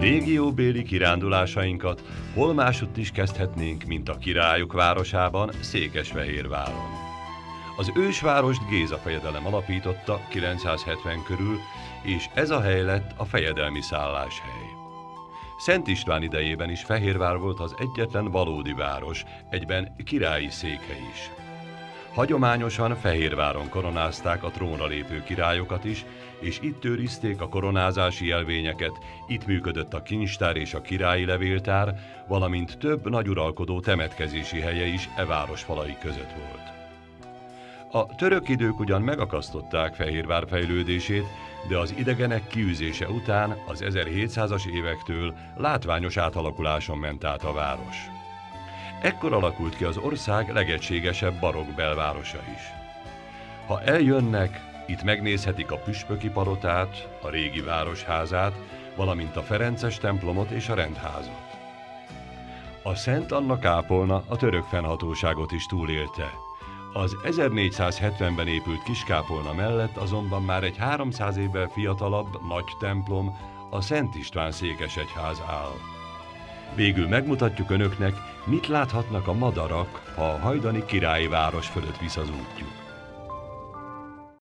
Régióbéli kirándulásainkat hol másutt is kezdhetnénk, mint a királyok városában, Székesfehérváron. Az ősvárost Géza fejedelem alapította 970 körül, és ez a hely lett a fejedelmi szálláshely. Szent István idejében is Fehérvár volt az egyetlen valódi város, egyben királyi székhely is. Hagyományosan Fehérváron koronázták a trónra lépő királyokat is, és itt őrizték a koronázási jelvényeket, itt működött a kincstár és a királyi levéltár, valamint több nagyuralkodó temetkezési helye is e város falai között volt. A török idők ugyan megakasztották Fehérvár fejlődését, de az idegenek kiűzése után az 1700-as évektől látványos átalakuláson ment át a város. Ekkor alakult ki az ország legegységesebb barokk belvárosa is. Ha eljönnek, itt megnézhetik a püspöki palotát, a régi városházát, valamint a ferences templomot és a rendházat. A Szent Anna kápolna a török fennhatóságot is túlélte. Az 1470-ben épült kiskápolna mellett azonban már egy 300 évvel fiatalabb nagy templom, a Szent István székesegyház áll. Végül megmutatjuk önöknek, mit láthatnak a madarak, ha a hajdani királyi város fölött visz az útjuk.